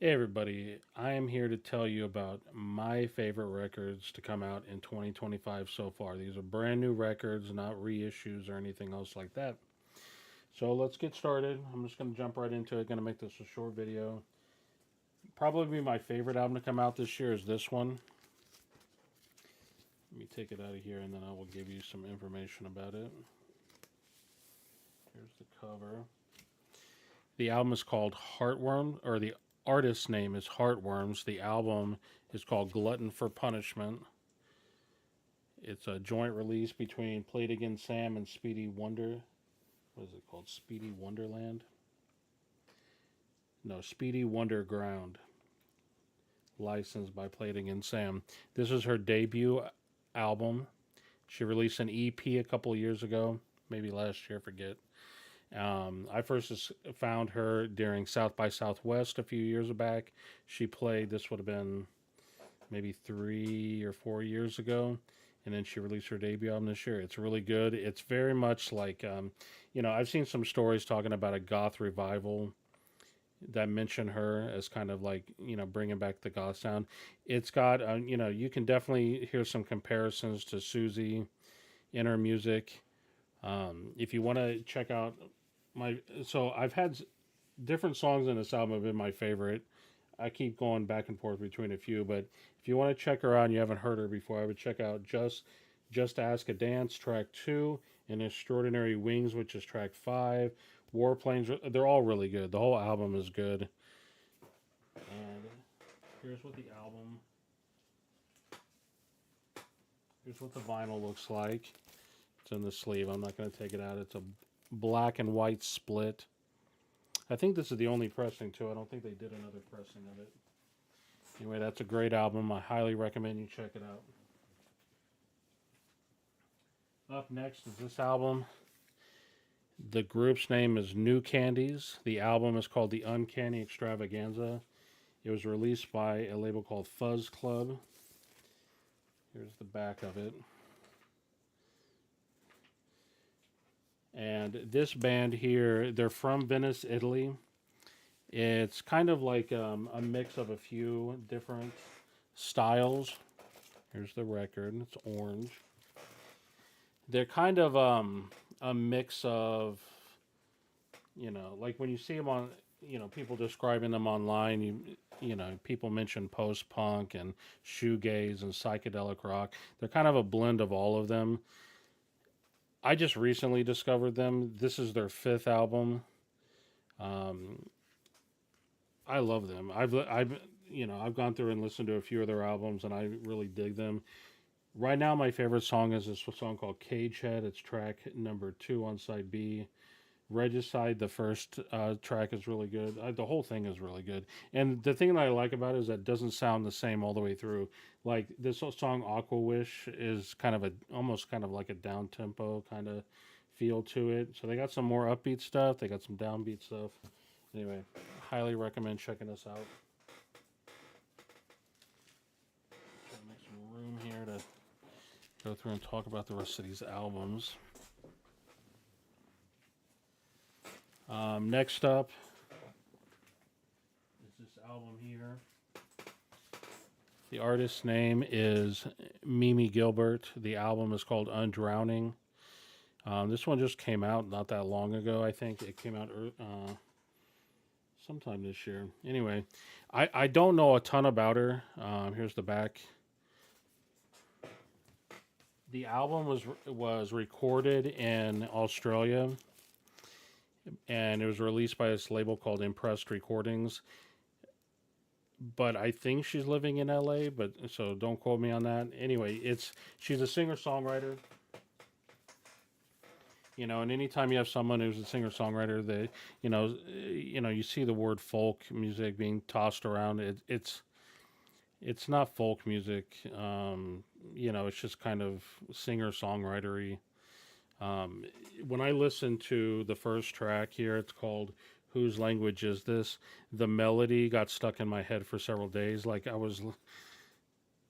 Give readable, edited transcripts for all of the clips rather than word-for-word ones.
Hey everybody, I am here to tell you about my favorite records to come out in 2025 so far. These are brand new records, not reissues or anything else like that. So let's get started. I'm just going to jump right into it. Going to make this a short video. Probably my favorite album to come out this year is this one. Let me take it out of here and then I will give you some information about it. Here's the cover. The album is called Heartworm, or the artist's name is Heartworms. The album is called Glutton for Punishment. It's a joint release between Played Again Sam and Speedy Wonder. What is it called? Speedy Wonderland? No, Speedy Wonderground. Licensed by Played Again Sam. This is her debut album. She released an EP a couple years ago, maybe last year, I forget. I first found her during South by Southwest a few years back. She played, this would have been maybe 3 or 4 years ago. And then she released her debut album this year. It's really good. It's very much like, I've seen some stories talking about a goth revival that mention her as kind of like, bringing back the goth sound. It's got, you can definitely hear some comparisons to Susie in her music. If you want to check out so I've had different songs in this album have been my favorite. I keep going back and forth between a few, but if you want to check her out and you haven't heard her before, I would check out Just Ask a Dance, track 2, and Extraordinary Wings, which is track 5. Warplanes, they're all really good. The whole album is good. And here's what the album, here's what the vinyl looks like. It's in the sleeve. I'm not going to take it out. It's a black and white split. I think this is the only pressing too. I don't think they did another pressing of it. Anyway, that's a great album. I highly recommend you check it out. Up next is this album. The group's name is New Candies. The album is called the Uncanny Extravaganza. It was released by a label called Fuzz Club. Here's the back of it. And this band here, they're from Venice, Italy. It's kind of like a mix of a few different styles. Here's the record. It's orange. They're kind of a mix of, like when you see them on, people describing them online, people mention post punk and shoegaze and psychedelic rock. They're kind of a blend of all of them. I just recently discovered them. This is their fifth album. Um, I love them. I've gone through and listened to a few of their albums, and I really dig them. Right now, my favorite song is this song called Cagehead. It's track number 2 on side B. Regicide, the first track, is really good. The whole thing is really good. And the thing that I like about it is that it doesn't sound the same all the way through. Like this song Aqua Wish is kind of almost kind of like a down tempo kind of feel to it. So they got some more upbeat stuff. They got some downbeat stuff. Anyway, highly recommend checking this out. Try to make some room here to go through and talk about the rest of these albums. Next up is this album here. The artist's name is Mimi Gilbert. The album is called Undrowning. This one just came out not that long ago, I think. It came out sometime this year. Anyway, I don't know a ton about her. Here's the back. The album was recorded in Australia, and it was released by this label called Impressed Recordings. But I think she's living in LA, but so don't quote me on that. Anyway, she's a singer-songwriter. And anytime you have someone who's a singer-songwriter, you see the word folk music being tossed around. It's not folk music. It's just kind of singer-songwritery. When I listened to the first track here, it's called Whose Language Is This? The melody got stuck in my head for several days. Like I was,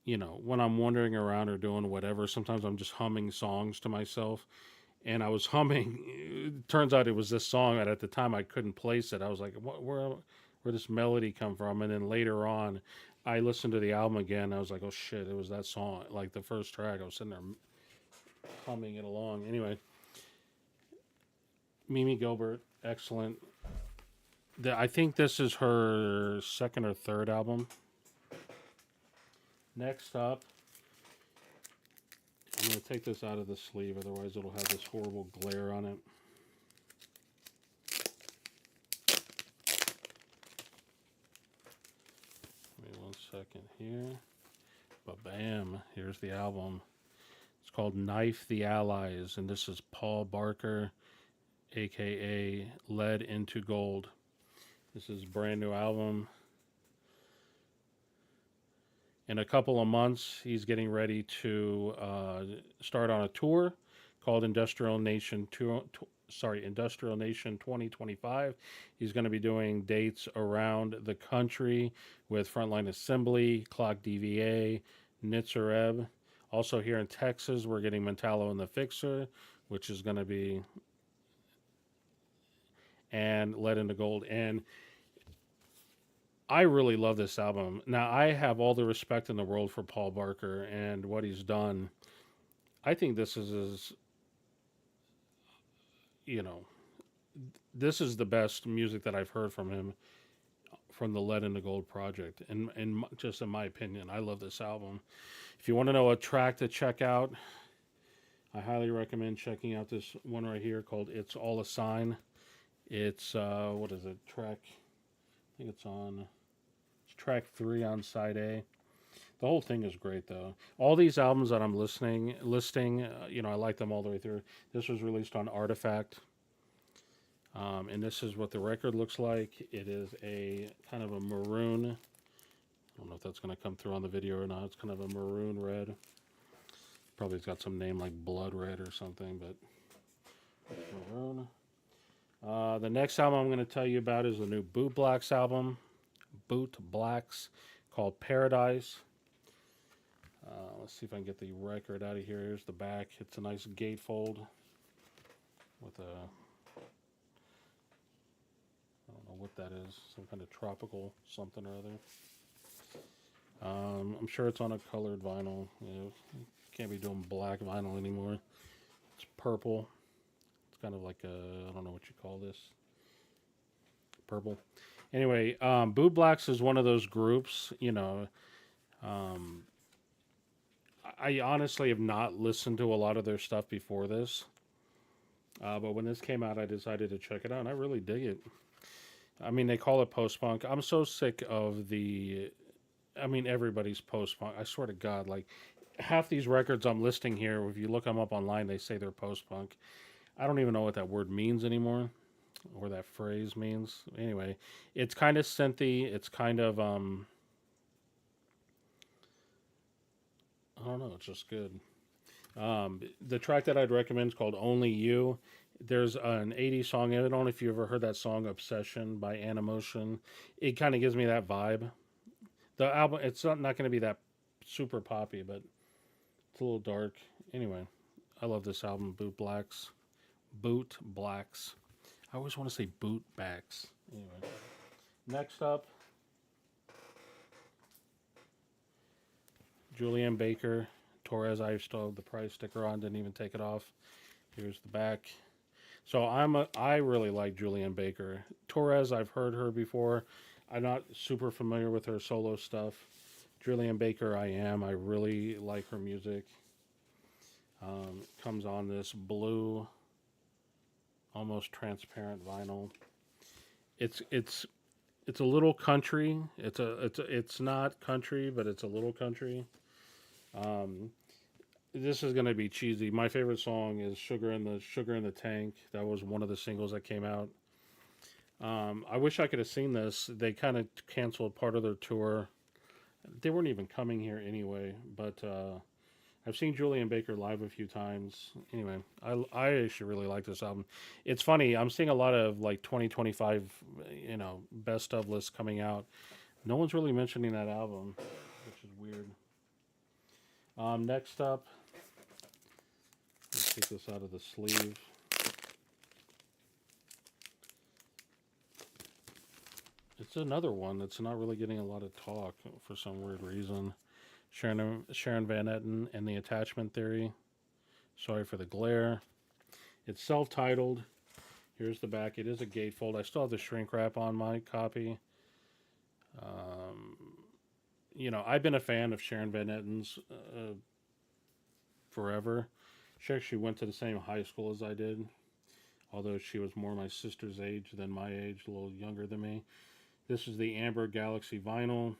when I'm wandering around or doing whatever, sometimes I'm just humming songs to myself. And I was humming. It turns out it was this song, and at the time I couldn't place it. I was like, "What? Where? where this melody come from? And then later on, I listened to the album again. I was like, oh shit, it was that song. Like the first track, I was sitting there humming it along. Anyway, Mimi Gilbert, excellent. I think this is her second or third album. Next up, I'm going to take this out of the sleeve, otherwise it'll have this horrible glare on it. Give me 1 second here. But bam, here's the album. It's called Knife the Allies, and this is Paul Barker, aka Lead into Gold. This is a brand new album. In a couple of months, he's getting ready to start on a tour called Industrial Nation 2025. He's going to be doing dates around the country with Frontline Assembly, Clock DVA, Nitzareb. Also here in Texas, we're getting Mentallo and the Fixer, which is going to be, and Lead into Gold. And I really love this album. Now, I have all the respect in the world for Paul Barker and what he's done. I think this is his, this is the best music that I've heard from him from the Lead into Gold project. And just in my opinion, I love this album. If you want to know a track to check out, I highly recommend checking out this one right here called It's All a Sign. It's, what is it, track, I think it's track 3 on side A. The whole thing is great, though. All these albums that I'm listing, I like them all the way through. This was released on Artifact, and this is what the record looks like. It is a kind of a maroon. I don't know if that's going to come through on the video or not. It's kind of a maroon red. Probably it's got some name like Blood Red or something, but maroon. The next album I'm going to tell you about is the new Bootblacks album. Bootblacks, called Paradise. Let's see if I can get the record out of here. Here's the back. It's a nice gatefold with a, I don't know what that is, some kind of tropical something or other. I'm sure it's on a colored vinyl. Can't be doing black vinyl anymore. It's purple. It's kind of like a, I don't know what you call this. Purple. Anyway, Bootblacks is one of those groups, I honestly have not listened to a lot of their stuff before this. But when this came out, I decided to check it out, and I really dig it. I mean, they call it post-punk. I'm so sick of everybody's post-punk. I swear to God, like, half these records I'm listing here, if you look them up online, they say they're post-punk. I don't even know what that word means anymore, or that phrase means. Anyway, it's kind of synthy. It's kind of, I don't know, it's just good. The track that I'd recommend is called Only You. There's an 80s song. I don't know if you ever heard that song Obsession by Animotion. It kind of gives me that vibe. The album, it's not going to be that super poppy, but it's a little dark. Anyway, I love this album, Bootblacks. Bootblacks. I always want to say Bootbacks. Anyway, next up, Julien Baker, Torres. I still have the price sticker on, didn't even take it off. Here's the back. So I really like Julien Baker. Torres, I've heard her before. I'm not super familiar with her solo stuff. Julien Baker, I am. I really like her music. Comes on this blue, almost transparent vinyl. It's a little country. It's not country, but it's a little country. This is gonna be cheesy. My favorite song is Sugar in the Tank. That was one of the singles that came out. I wish I could have seen this. They kind of canceled part of their tour. They weren't even coming here anyway, but I've seen Julien Baker live a few times. Anyway, I actually really like this album. It's funny, I'm seeing a lot of like 2025, best of lists coming out. No one's really mentioning that album, which is weird. Next up, let's take this out of the sleeve. It's another one that's not really getting a lot of talk for some weird reason. Sharon Van Etten and the Attachment Theory. Sorry for the glare. It's self-titled. Here's the back. It is a gatefold. I still have the shrink wrap on my copy. I've been a fan of Sharon Van Etten's forever. She actually went to the same high school as I did, although she was more my sister's age than my age, a little younger than me. This is the Amber Galaxy vinyl.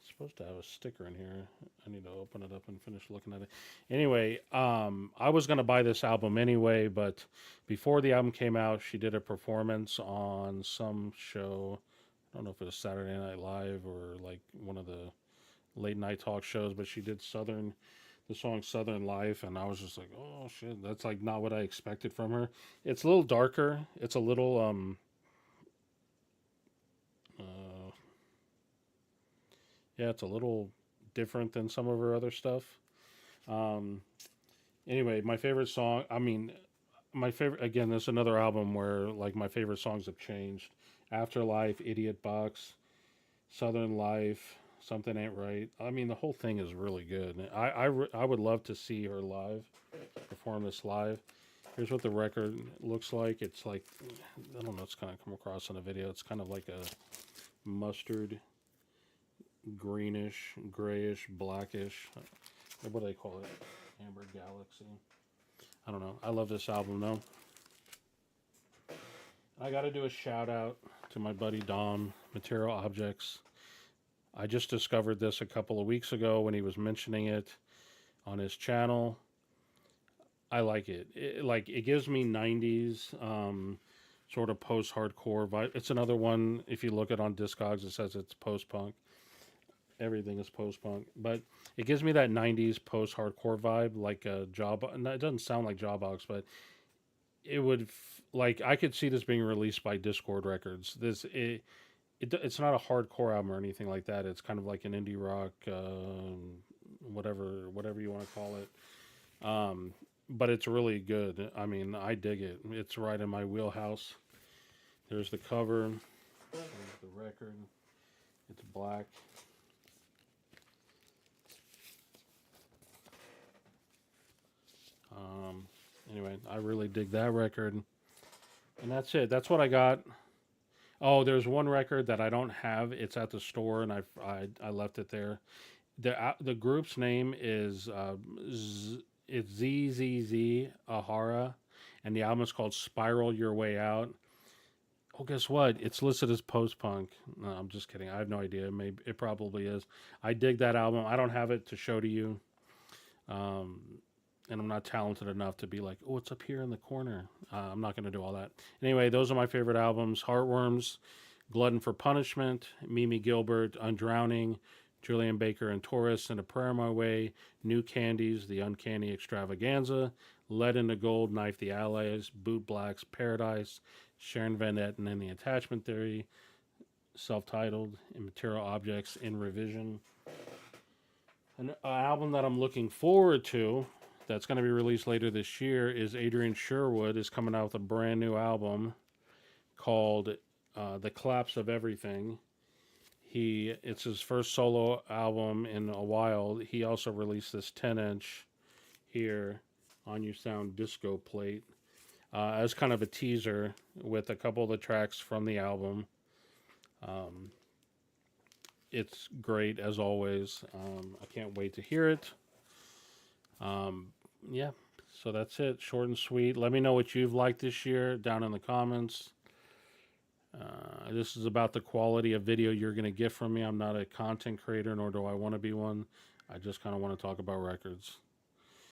It's supposed to have a sticker in here. I need to open it up and finish looking at it. Anyway, I was going to buy this album anyway, but before the album came out, she did a performance on some show. I don't know if it was Saturday Night Live or like one of the late night talk shows, but she did the song Southern Life, and I was just like, oh shit, that's like not what I expected from her. It's a little darker. It's a little it's a little different than some of her other stuff. Anyway, my favorite song, again, there's another album where like my favorite songs have changed. Afterlife, Idiot Box, Southern Life, Something Ain't Right. I mean, the whole thing is really good. I would love to see her live, perform this live. Here's what the record looks like. It's like, I don't know, it's kind of come across on a video. It's kind of like a mustard, greenish, grayish, blackish. What do they call it? Amber Galaxy. I don't know. I love this album, though. I got to do a shout out to my buddy Dom, Material Objects. I just discovered this a couple of weeks ago when he was mentioning it on his channel. I like it. It gives me 90s sort of post-hardcore vibe. It's another one, if you look at on Discogs, it says it's post-punk. Everything is post-punk. But it gives me that 90s post-hardcore vibe, like a Job. It doesn't sound like Jawbox, but it would, I could see this being released by Discord Records. It's not a hardcore album or anything like that. It's kind of like an indie rock, whatever you want to call it. But it's really good. I mean, I dig it. It's right in my wheelhouse. There's the cover. There's the record. It's black. Anyway, I really dig that record. And that's it. That's what I got. Oh, there's one record that I don't have. It's at the store, and I left it there. The group's name is it's Zzzahara, and the album is called Spiral Your Way Out. Oh, guess what? It's listed as post-punk. No, I'm just kidding. I have no idea. Maybe it probably is. I dig that album. I don't have it to show to you. And I'm not talented enough to be like, oh, it's up here in the corner. I'm not going to do all that. Anyway, those are my favorite albums. Heartworms, Glutton for Punishment, Mimi Gilbert, Undrowning, Julien Baker and Torres, and A Prayer My Way, New Candies, The Uncanny Extravaganza, Lead into Gold, Knife the Allies, Bootblacks, Paradise, Sharon Van Etten and the Attachment Theory, self-titled, Immaterial Objects in Revision. An album that I'm looking forward to that's going to be released later this year is Adrian Sherwood is coming out with a brand new album called The Collapse of Everything. It's his first solo album in a while. He also released this 10-inch here on You Sound disco plate as kind of a teaser with a couple of the tracks from the album. It's great as always. I can't wait to hear it. Yeah, so that's it. Short and sweet. Let me know what you've liked this year down in the comments. This is about the quality of video you're going to get from me. I'm not a content creator, nor do I want to be one. I just kind of want to talk about records.